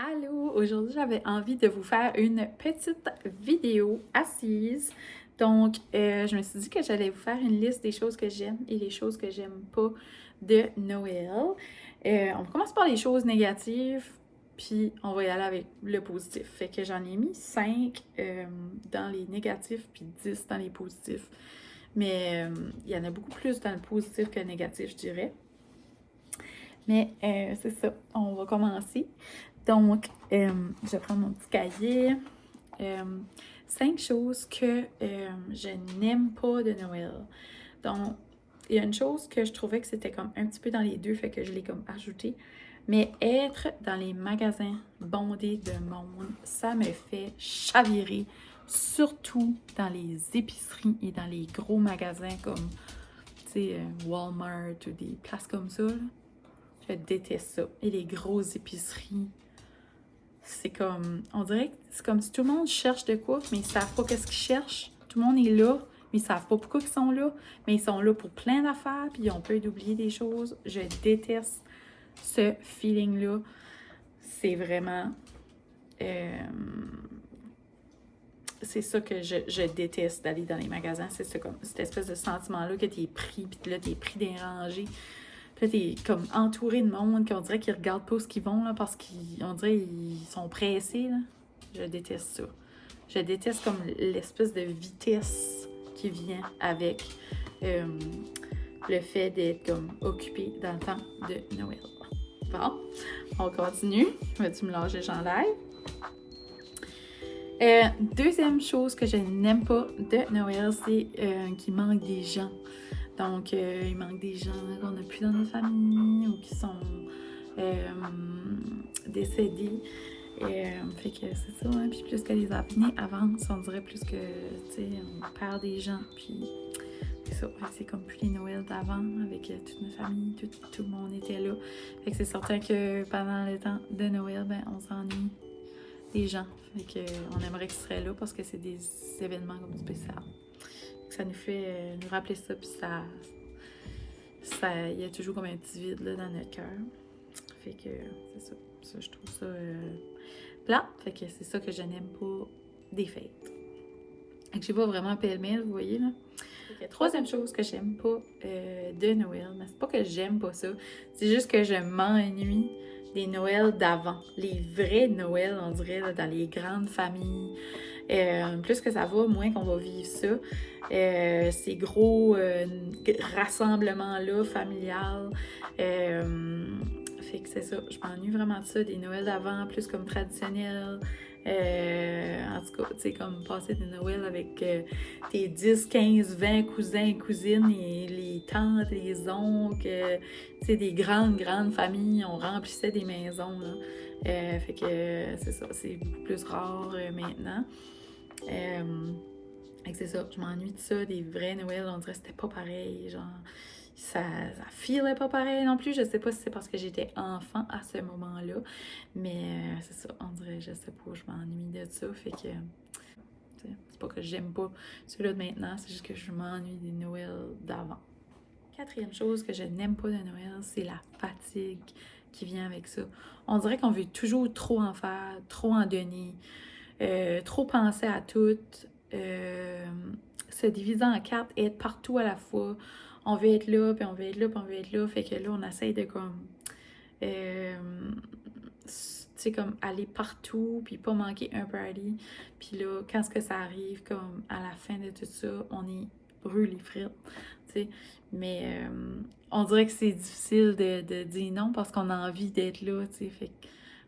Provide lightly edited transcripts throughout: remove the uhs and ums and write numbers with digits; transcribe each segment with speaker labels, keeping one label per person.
Speaker 1: Allô! Aujourd'hui, j'avais envie de vous faire une petite vidéo assise. Donc, je me suis dit que j'allais vous faire une liste des choses que j'aime et les choses que j'aime pas de Noël. On commence par les choses négatives, puis on va y aller avec le positif. Fait que j'en ai mis 5 dans les négatifs, puis 10 dans les positifs. Mais il y en a beaucoup plus dans le positif que le négatif, je dirais. Mais c'est ça, on va commencer. Donc, je vais prendre mon petit cahier. 5 choses que je n'aime pas de Noël. Donc, il y a une chose que je trouvais que c'était comme un petit peu dans les deux, fait que je l'ai comme ajouté. Mais être dans les magasins bondés de monde, ça me fait chavirer. Surtout dans les épiceries et dans les gros magasins comme, tu sais, Walmart ou des places comme ça, là. Je déteste ça. Et les grosses épiceries, c'est comme, on dirait que c'est comme si tout le monde cherche de quoi, mais ils savent pas qu'est-ce qu'ils cherchent. Tout le monde est là, mais ils savent pas pourquoi ils sont là. Mais ils sont là pour plein d'affaires, puis ils ont peur d'oublier des choses. Je déteste ce feeling-là. C'est vraiment... c'est ça que je déteste d'aller dans les magasins. C'est ça, comme cette espèce de sentiment-là que t'es pris, puis là, t'es pris des rangées. Puis là, t'es comme entouré de monde, qu'on dirait qu'ils regardent pas où ils vont, là, parce qu'on dirait qu'ils sont pressés, là. Je déteste ça. Je déteste comme l'espèce de vitesse qui vient avec le fait d'être comme occupé dans le temps de Noël. Bon, on continue. Vas-tu me lâcher le chandail? Deuxième chose que je n'aime pas de Noël, c'est qu'il manque des gens. Donc, il manque des gens qu'on n'a plus dans notre famille ou qui sont décédés. Fait que c'est ça, hein? Puis plus que les années avancent, on dirait plus que, tu sais, on perd des gens. Puis c'est ça, c'est comme plus les Noëls d'avant avec toute notre famille, tout le monde était là. Fait que c'est certain que pendant le temps de Noël, ben, on s'ennuie des gens. Fait que on aimerait qu'ils seraient là parce que c'est des événements comme spéciaux. Ça nous fait nous rappeler ça, puis il y a toujours comme un petit vide là, dans notre cœur. Fait que c'est ça. Ça, je trouve ça plat. Fait que c'est ça que je n'aime pas des fêtes. Fait que j'ai pas vraiment pêle-mêle, vous voyez, là. Fait que troisième chose que j'aime pas de Noël, mais c'est pas que j'aime pas ça, c'est juste que je m'ennuie des Noëls d'avant. Les vrais Noëls, on dirait, là, dans les grandes familles. Plus que ça va, moins qu'on va vivre ça. Ces gros rassemblements-là, familial. Fait que c'est ça, je m'ennuie vraiment de ça, des Noëls d'avant, plus comme traditionnels. En tout cas, tu sais, comme passer des Noëls avec tes 10, 15, 20 cousins et cousines et les tantes, les oncles, tu sais, des grandes familles, on remplissait des maisons, là. Fait que c'est ça, c'est beaucoup plus rare maintenant. Fait que c'est ça, je m'ennuie de ça, des vrais Noëls, on dirait que c'était pas pareil, genre, ça filait pas pareil non plus, je sais pas si c'est parce que j'étais enfant à ce moment-là, mais c'est ça, on dirait, je sais pas, je m'ennuie de ça, fait que, c'est pas que j'aime pas ceux-là de maintenant, c'est juste que je m'ennuie des Noëls d'avant. Quatrième chose que je n'aime pas de Noël, c'est la fatigue qui vient avec ça. On dirait qu'on veut toujours trop en faire, trop en donner, trop penser à tout, se diviser en quatre, être partout à la fois. On veut être là, puis on veut être là, puis on veut être là. Fait que là, on essaye de comme, tu sais, comme aller partout, puis pas manquer un party. Puis là, quand ce que ça arrive, comme à la fin de tout ça, on est brûlé frites, tu sais. Mais on dirait que c'est difficile de dire non parce qu'on a envie d'être là, tu sais. Fait que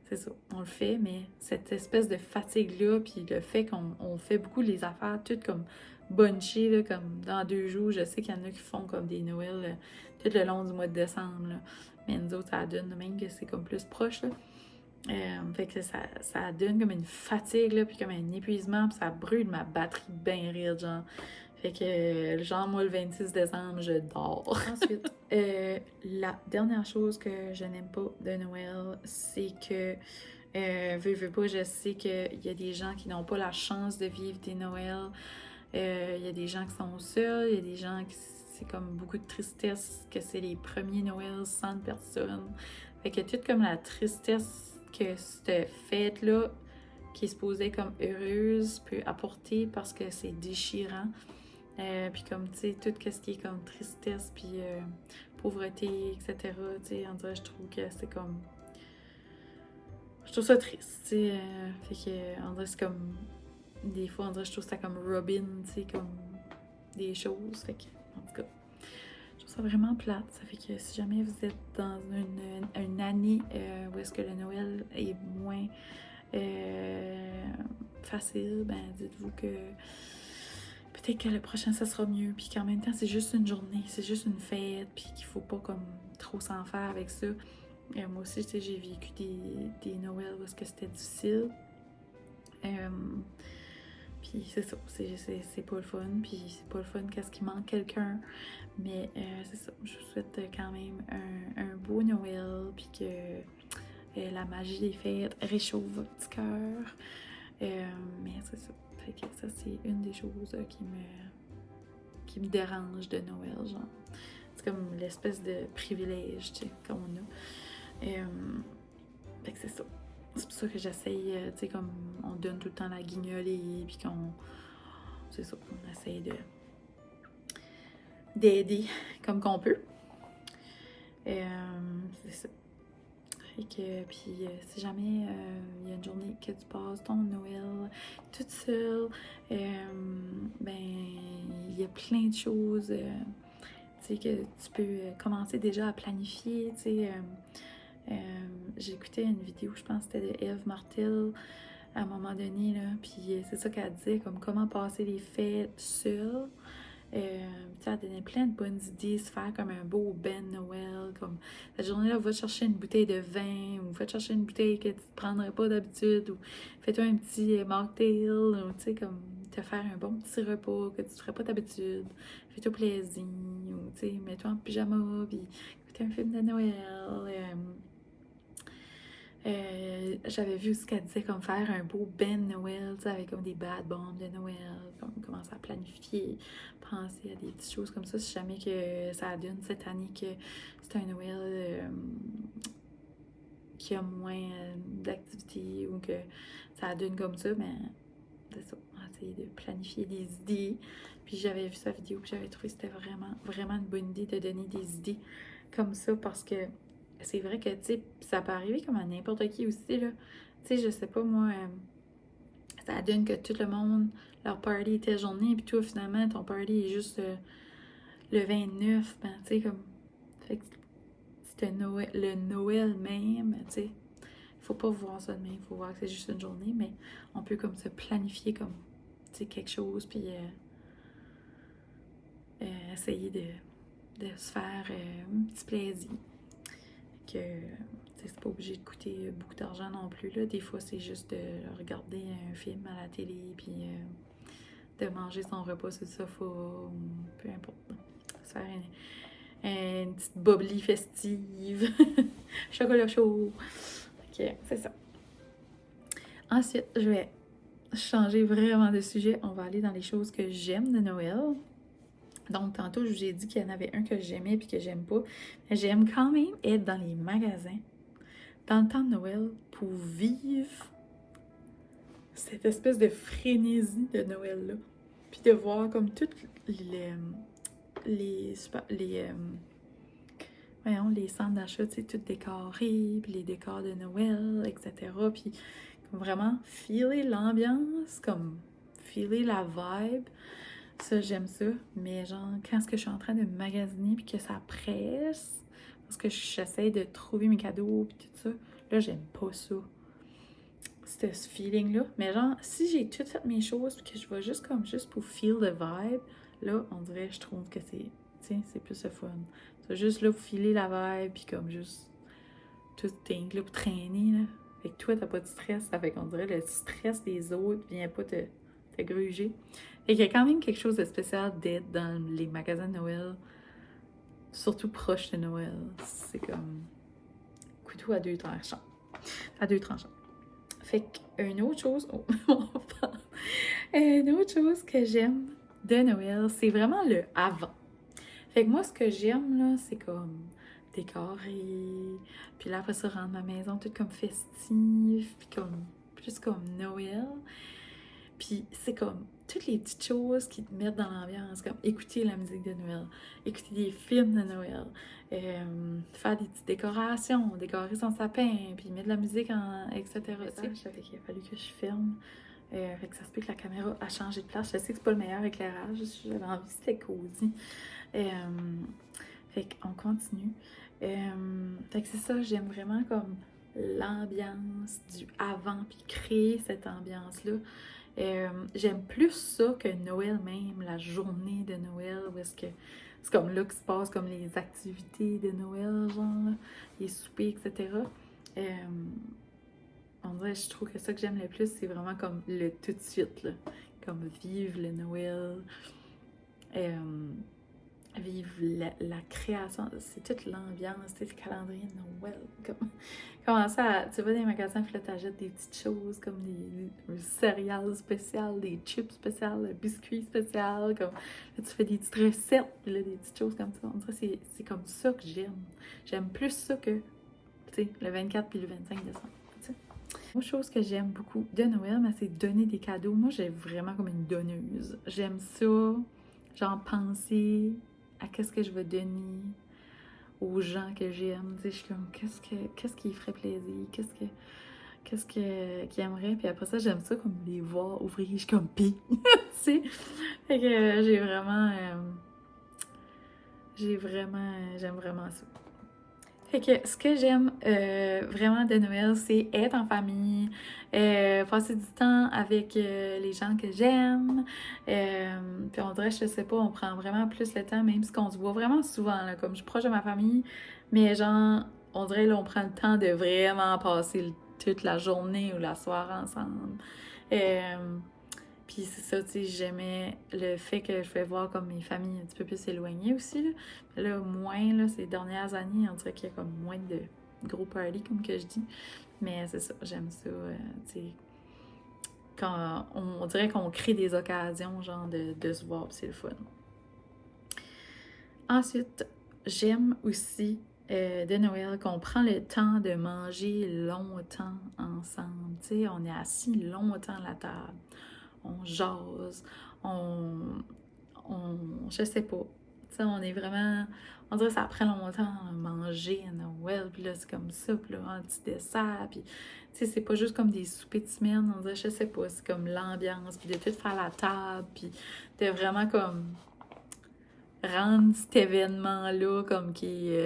Speaker 1: c'est ça, on le fait, mais cette espèce de fatigue-là, puis le fait qu'on fait beaucoup les affaires toutes comme bunchées, là, comme dans 2 jours, je sais qu'il y en a qui font comme des Noëls tout le long du mois de décembre, là. Mais nous autres, ça donne même que c'est comme plus proche, là. Fait que ça donne comme une fatigue, là, puis comme un épuisement, puis ça brûle ma batterie bien rire, genre. Fait que, genre, moi, le 26 décembre, je dors. Ensuite, la dernière chose que je n'aime pas de Noël, c'est que, veux pas, je sais qu'il y a des gens qui n'ont pas la chance de vivre des Noëls. Il y a des gens qui sont seuls, il y a des gens qui, c'est comme beaucoup de tristesse, que c'est les premiers Noëls sans personne. Fait que toute comme la tristesse que cette fête-là, qui est supposée comme heureuse, peut apporter parce que c'est déchirant. Puis comme, tu sais, tout ce qui est comme tristesse, puis pauvreté, etc., tu sais, on dirait, je trouve que c'est comme... Je trouve ça triste, tu sais, fait que, on dirait, c'est comme... Des fois, on dirait, je trouve ça comme Robin, tu sais, comme des choses, fait que, en tout cas, je trouve ça vraiment plate. Ça fait que si jamais vous êtes dans une année où est-ce que le Noël est moins facile, ben dites-vous que peut-être que le prochain ça sera mieux, puis qu'en même temps c'est juste une journée, c'est juste une fête, puis qu'il faut pas comme trop s'en faire avec ça. Moi aussi, tu sais, j'ai vécu des Noëls où est-ce que c'était difficile. Puis c'est ça, c'est pas le fun, puis c'est pas le fun qu'est-ce qui manque quelqu'un. Mais c'est ça, je vous souhaite quand même un beau Noël, puis que la magie des fêtes réchauffe votre petit cœur. Mais c'est ça, fait que ça c'est une des choses qui me dérange de Noël, genre. C'est comme l'espèce de privilège, tu sais, qu'on a. Fait que c'est ça. C'est pour ça que j'essaye, tu sais, comme on donne tout le temps la guignolée, puis qu'on... C'est ça, on essaye d'aider comme qu'on peut. C'est ça. Fait que, puis si jamais il y a une journée que tu passes ton Noël toute seule, ben, il y a plein de choses, tu sais, que tu peux commencer déjà à planifier, tu sais. J'écoutais une vidéo, je pense que c'était de Eve Martel à un moment donné, là, puis c'est ça qu'elle disait, comme comment passer les fêtes seule. Elle donnait plein de bonnes idées, se faire comme un beau ben Noël, comme la journée-là, va chercher une bouteille de vin, ou va chercher une bouteille que tu ne prendrais pas d'habitude, ou fais-toi un petit mocktail, ou tu sais, comme te faire un bon petit repas que tu ne ferais pas d'habitude, fais-toi plaisir, ou tu sais, mets-toi en pyjama, puis écoute un film de Noël. J'avais vu ce qu'elle disait, comme faire un beau ben Noël, tu sais, avec comme des bad bombs de Noël, comme commencer à planifier, penser à des petites choses comme ça, si jamais que ça donne cette année que c'est un Noël qui a moins d'activités ou que ça donne comme ça, ben c'est ça, on va essayer de planifier des idées. Puis j'avais vu sa vidéo, puis j'avais trouvé que c'était vraiment, vraiment une bonne idée de donner des idées comme ça, parce que c'est vrai que, tu sais, ça peut arriver comme à n'importe qui aussi, là. Tu sais, je sais pas, moi, ça donne que tout le monde, leur party était journée, puis toi, finalement, ton party est juste le 29, ben, tu sais, comme... Fait que c'était le Noël même, tu sais. Faut pas voir ça de même, faut voir que c'est juste une journée, mais on peut comme se planifier comme, tu sais, quelque chose, puis essayer de se faire un petit plaisir. Que c'est pas obligé de coûter beaucoup d'argent non plus, là. Des fois, c'est juste de regarder un film à la télé, puis de manger son repas sur le sofa, ou peu importe. Se faire une petite bubbly festive, chocolat chaud. Ok, c'est ça. Ensuite, je vais changer vraiment de sujet. On va aller dans les choses que j'aime de Noël. Donc, tantôt, je vous ai dit qu'il y en avait un que j'aimais puis que j'aime pas. Mais j'aime quand même être dans les magasins dans le temps de Noël pour vivre cette espèce de frénésie de Noël-là. Puis de voir comme toutes les voyons, les centres d'achat, tu sais, tout décorés, puis les décors de Noël, etc. Puis comme vraiment feeler l'ambiance, comme feeler la vibe. Ça, j'aime ça. Mais genre, quand est-ce que je suis en train de magasiner puis que ça presse, parce que j'essaie de trouver mes cadeaux puis tout ça, là, j'aime pas ça. C'était ce feeling-là. Mais genre, si j'ai tout fait mes choses puis que je vais juste pour feel the vibe, là, on dirait, je trouve que c'est plus le fun. C'est juste là pour filer la vibe puis comme juste tout t'es là pour traîner, là. Fait que toi, t'as pas de stress. Ça fait qu'on dirait le stress des autres vient pas te gruger. Fait qu'il y a quand même quelque chose de spécial d'être dans les magasins de Noël, surtout proche de Noël. C'est comme couteau à deux tranchants. Fait qu'une autre chose, une autre chose que j'aime de Noël, c'est vraiment le avant. Fait que moi, ce que j'aime, là, c'est comme décorer. Puis là, après ça, rendre ma maison toute comme festive, puis comme plus comme Noël. Puis c'est comme toutes les petites choses qui te mettent dans l'ambiance, comme écouter la musique de Noël, écouter des films de Noël, faire des petites décorations, décorer son sapin, puis mettre de la musique, etc. Fait qu'il a fallu que je filme. Fait que ça se peut que la caméra a changé de place. Je sais que c'est pas le meilleur éclairage, j'avais envie, c'était cosy. Fait qu'on continue. Fait que c'est ça, j'aime vraiment comme l'ambiance du avant, puis créer cette ambiance-là. J'aime plus ça que Noël même, la journée de Noël, où est-ce que c'est comme là que se passe comme les activités de Noël, genre, les soupers, etc. On dirait, je trouve que ça que j'aime le plus, c'est vraiment comme le tout de suite, là. Comme vivre le Noël, vivre la création, c'est toute l'ambiance, c'est le calendrier de Noël. Comment ça, tu vas dans les magasins, puis là, t'achètes des petites choses comme des céréales spéciales, des chips spéciales, des biscuits spéciales, comme là, tu fais des petites recettes, puis là, des petites choses comme ça. On dirait c'est comme ça que j'aime. J'aime plus ça que, tu sais, le 24 puis le 25 décembre. Une chose que j'aime beaucoup de Noël, c'est donner des cadeaux. Moi, j'ai vraiment comme une donneuse. J'aime ça, genre penser à qu'est-ce que je vais donner aux gens que j'aime. Tu sais, je suis comme, qu'est-ce qui ferait plaisir? Qu'est-ce qu'ils aimeraient? Puis après ça, j'aime ça comme les voir ouvrir. Je suis comme, pis, tu sais. Fait que j'aime vraiment ça. Fait que ce que j'aime vraiment de Noël, c'est être en famille, passer du temps avec les gens que j'aime. Puis on dirait, je sais pas, on prend vraiment plus le temps, même si on se voit vraiment souvent, là, comme je suis proche de ma famille, mais genre, on dirait, là, on prend le temps de vraiment passer toute la journée ou la soirée ensemble. Puis c'est ça, tu sais, j'aimais le fait que je pouvais voir comme mes familles un petit peu plus éloignées aussi, là. Là, moins, là, ces dernières années, on dirait qu'il y a comme moins de gros parties, comme que je dis. Mais c'est ça, j'aime ça, tu sais. Quand on dirait qu'on crée des occasions, genre, de se voir, puis c'est le fun. Ensuite, j'aime aussi de Noël qu'on prend le temps de manger longtemps ensemble. Tu sais, on est assis longtemps à la table. On jase, je sais pas. Tu sais, on est vraiment, on dirait que ça prend longtemps à manger à Noël, puis là, c'est comme ça, puis là, un petit dessert, puis, tu sais, c'est pas juste comme des soupers de semaine, on dirait, je sais pas, c'est comme l'ambiance, puis de tout faire la table, puis de vraiment comme rendre cet événement-là comme qui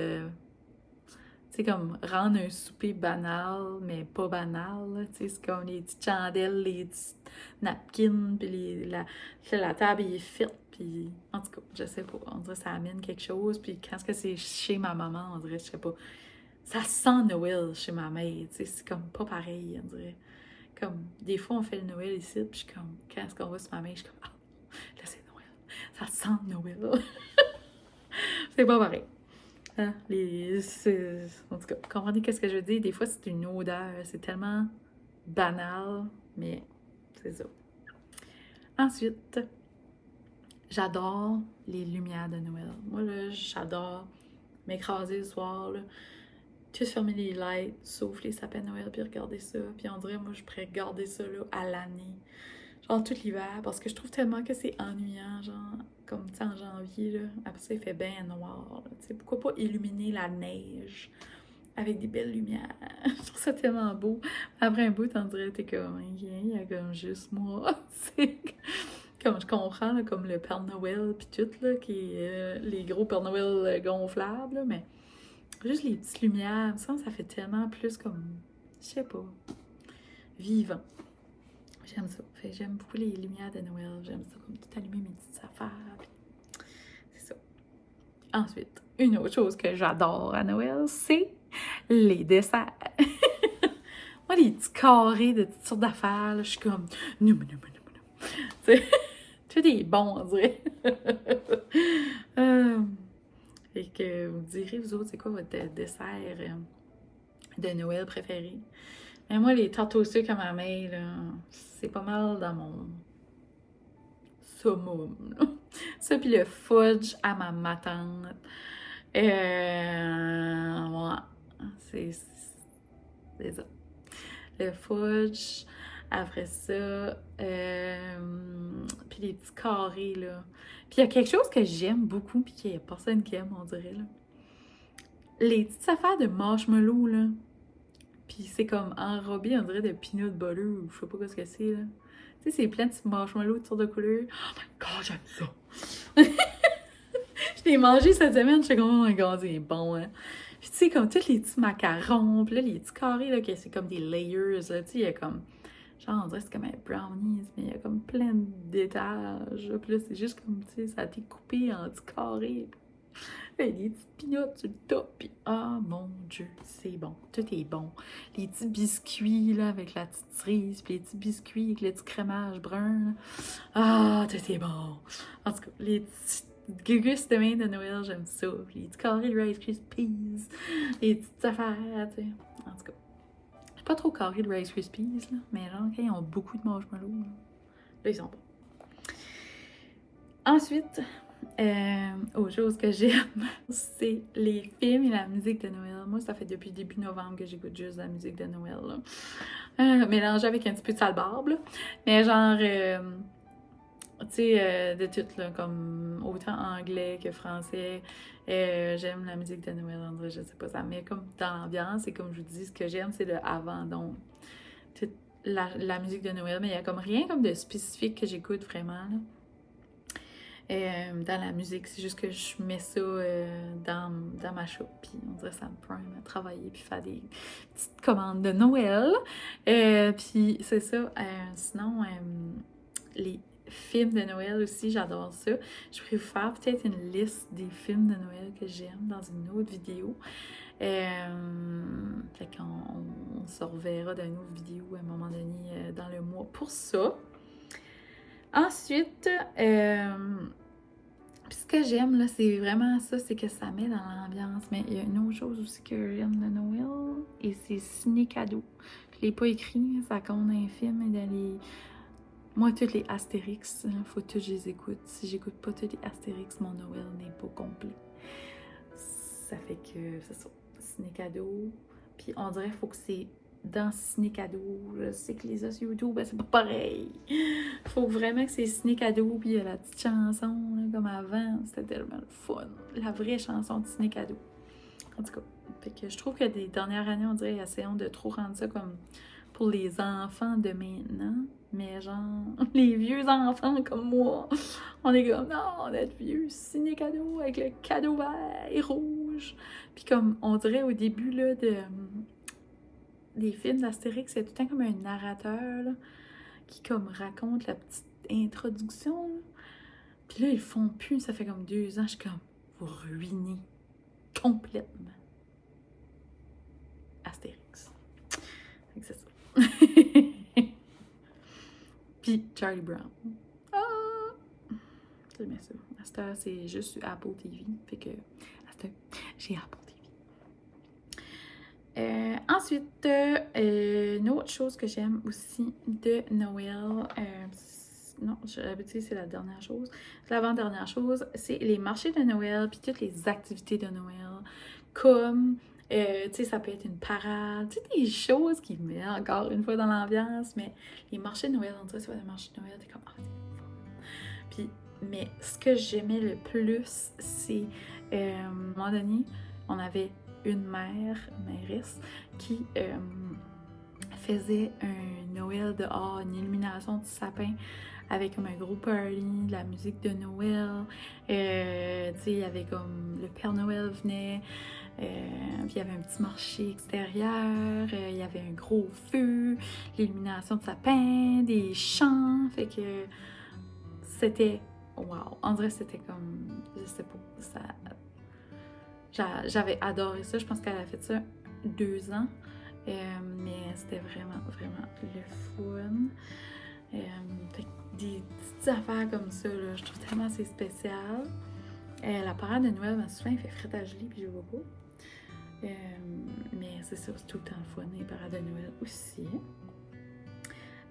Speaker 1: tu sais, comme rendre un souper banal, mais pas banal, tu sais, c'est comme les petites chandelles, les petites napkins, puis la table est faite, puis en tout cas, je sais pas, on dirait que ça amène quelque chose, puis quand c'est chez ma maman, on dirait, je sais pas, ça sent Noël chez ma mère, tu sais, c'est comme pas pareil, on dirait. Comme, des fois, on fait le Noël ici, puis je suis comme, quand est-ce qu'on va sur ma mère, je suis comme, ah, là, c'est Noël, ça sent Noël. C'est pas pareil. Hein, en tout cas, comprenez qu'est-ce que je veux dire? Des fois, c'est une odeur. C'est tellement banal, mais c'est ça. Ensuite, j'adore les lumières de Noël. Moi, là, j'adore m'écraser le soir, là, tout fermer les lights, sauf les sapins de Noël, puis regarder ça. Puis on dirait, moi, je pourrais garder ça, là, à l'année. Genre tout l'hiver, parce que je trouve tellement que c'est ennuyant, genre, comme, tu sais, en janvier, là, après ça, il fait bien noir, tu sais, pourquoi pas illuminer la neige avec des belles lumières? Je trouve ça tellement beau. Après un bout, t'en dirais, t'es comme, il y a comme juste moi, tu comme je comprends, là, comme le Père Noël, puis tout, là, qui est les gros Père Noël gonflables, là, mais juste les petites lumières, ça fait tellement plus comme, je sais pas, vivant. J'aime ça. Fait j'aime beaucoup les lumières de Noël. J'aime ça comme tout allumer mes petites affaires. C'est ça. Ensuite, une autre chose que j'adore à Noël, c'est les desserts. Moi, les petits carrés de toutes sortes d'affaires, là, je suis comme noum, noum, noum, noum. Tu sais, tout est bon, on dirait. Fait que vous me direz, vous autres, c'est quoi votre dessert de Noël préféré? Mais moi, les tartes au sucre à ma mère, là, c'est pas mal dans mon summum, là. Ça, puis le fudge à ma tante. c'est ça. Le fudge, après ça, puis les petits carrés, là. Puis il y a quelque chose que j'aime beaucoup, puis qu'il y a personne qui aime, on dirait, là. Les petites affaires de marshmallow, là. Puis c'est comme enrobé, on dirait, de peanut butter, ou je sais pas ce que c'est, là. Tu sais, c'est plein de petits marshmallows de toutes de couleurs. Oh my god, j'aime ça! Je l'ai mangé cette semaine, je suis comme, oh my god, c'est bon, hein. Puis tu sais, comme tous les petits macarons, puis là, les petits carrés, là, que c'est comme des layers, là, tu sais, il y a comme, genre, on dirait que c'est comme un brownies, mais il y a comme plein d'étages, là, puis là, c'est juste comme, tu sais, ça a été coupé en petits carrés, puis des petits peanuts sur le top, puis ah, mon Dieu, c'est bon, tout est bon. Les petits biscuits, là, avec la petite cerise, puis les petits biscuits avec le petit crémage brun, là. Ah, tout est bon. En tout cas, les petits gugus de main de Noël, j'aime ça. Puis les petits carrés de Rice Krispies, les petites affaires, tu sais. En tout cas, je suis pas trop carré de Rice Krispies, là, mais genre, quand ils ont beaucoup de marshmallows, là, ils sont bons. Ensuite, autre chose que j'aime, c'est les films et la musique de Noël. Moi, ça fait depuis début novembre que j'écoute juste la musique de Noël, là. Mélangée avec un petit peu de sale-barbe, là. Mais genre... tu sais, de tout, là, comme autant anglais que français. J'aime la musique de Noël, André, je sais pas, ça met comme dans l'ambiance, et comme je vous dis, ce que j'aime, c'est le avant, donc toute la musique de Noël, mais il y a comme rien comme de spécifique que j'écoute vraiment, là. Dans la musique, c'est juste que je mets ça dans ma shop, puis on dirait que ça me prime à travailler, puis faire des petites commandes de Noël. Puis c'est ça, sinon, les films de Noël aussi, j'adore ça. Je pourrais vous faire peut-être une liste des films de Noël que j'aime dans une autre vidéo. Fait qu'on se reverra dans une autre vidéo à un moment donné dans le mois pour ça. Ensuite, puis ce que j'aime, là, c'est vraiment ça, c'est que ça met dans l'ambiance. Mais il y a une autre chose aussi que j'aime de Noël, et c'est ciné-cadeau. Je l'ai pas écrit, ça compte dans les films et dans les... Moi, toutes les Astérix, il faut que je les écoute. Si j'écoute pas tous les Astérix, mon Noël n'est pas complet. Ça fait que, c'est ça, ciné-cadeau. Puis on dirait qu'il faut que c'est dans ciné-cadeau. Je sais que les os YouTube, ben, c'est pas pareil. Faut vraiment que c'est ciné-cadeau, puis il y a la petite chanson, là, comme avant. C'était tellement le fun. La vraie chanson de ciné-cadeau. En tout cas, fait que je trouve que des dernières années, on dirait, essayons de trop rendre ça comme pour les enfants de maintenant. Mais genre, les vieux enfants comme moi, on est comme, non, notre vieux ciné-cadeau avec le cadeau vert et rouge. Puis comme, on dirait au début, là, des films d'Astérix, c'est tout le temps comme un narrateur, là, qui comme raconte la petite introduction, là. Puis là, ils le font plus, ça fait comme 2 ans, je suis comme, vous ruinez complètement Astérix. Fait que c'est ça. Puis Charlie Brown. Ah! J'aimais ça. À cette heure, c'est juste sur Apple TV. Fait que, à cette heure, j'ai Apple TV. Ensuite, une autre chose que j'aime aussi de Noël, non, j'avais dit c'est la dernière chose. L'avant-dernière chose, c'est les marchés de Noël, puis toutes les activités de Noël, comme, tu sais, ça peut être une parade, tu sais, des choses qui mettent encore une fois dans l'ambiance, mais les marchés de Noël, on dirait que c'est pas des marchés de Noël, t'es comme, ah, c'est fun. Puis, mais ce que j'aimais le plus, c'est, à un moment donné, on avait une mairesse, qui faisait un Noël dehors, une illumination du sapin avec comme un gros party, de la musique de Noël. Tu sais, il y avait comme le Père Noël venait, puis il y avait un petit marché extérieur, il y avait un gros feu, l'illumination de sapin, des chants, fait que c'était wow. En vrai, c'était comme, je sais pas, ça... J'avais adoré ça. Je pense qu'elle a fait ça 2 ans. Mais c'était vraiment, vraiment le fun. Fait que des petites affaires comme ça, là, je trouve tellement c'est spécial. La parade de Noël, ben, souvent, il fait fret à geler, puis je vois pas. Mais c'est ça, c'est tout le temps le fun, les parades de Noël aussi.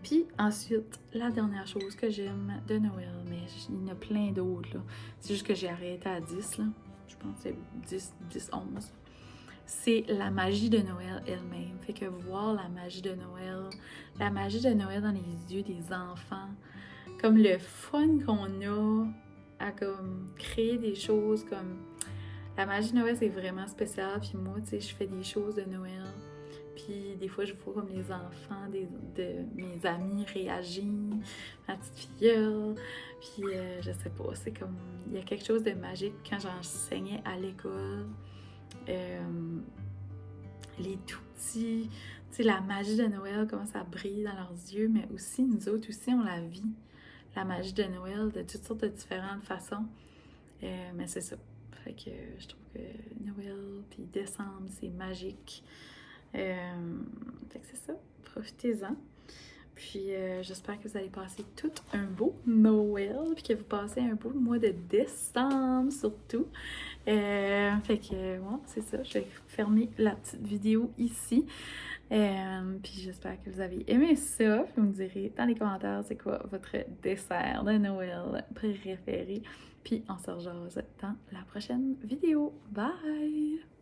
Speaker 1: Puis ensuite, la dernière chose que j'aime de Noël, mais il y en a plein d'autres, là. C'est juste que j'ai arrêté à 10, là. Je pense que c'est 10, 11. c'est la magie de Noël elle-même. Fait que voir la magie de Noël dans les yeux des enfants, comme le fun qu'on a à comme créer des choses comme... La magie de Noël, c'est vraiment spécial. Puis moi, tu sais, je fais des choses de Noël. Puis des fois, je vois comme les enfants de mes amis réagir, ma petite filleule. Puis je sais pas, c'est comme... Il y a quelque chose de magique quand j'enseignais à l'école. Les tout petits, tu sais, la magie de Noël, comment ça brille dans leurs yeux, mais aussi, nous autres aussi, on la vit. La magie de Noël de toutes sortes de différentes façons. Mais c'est ça. Fait que je trouve que Noël puis décembre, c'est magique. Fait que c'est ça. Profitez-en. Puis j'espère que vous allez passer tout un beau Noël, puis que vous passez un beau mois de décembre surtout. Fait que bon, c'est ça. Je vais fermer la petite vidéo ici. Puis j'espère que vous avez aimé ça. Vous me direz dans les commentaires c'est quoi votre dessert de Noël préféré. Puis on se rejase dans la prochaine vidéo. Bye!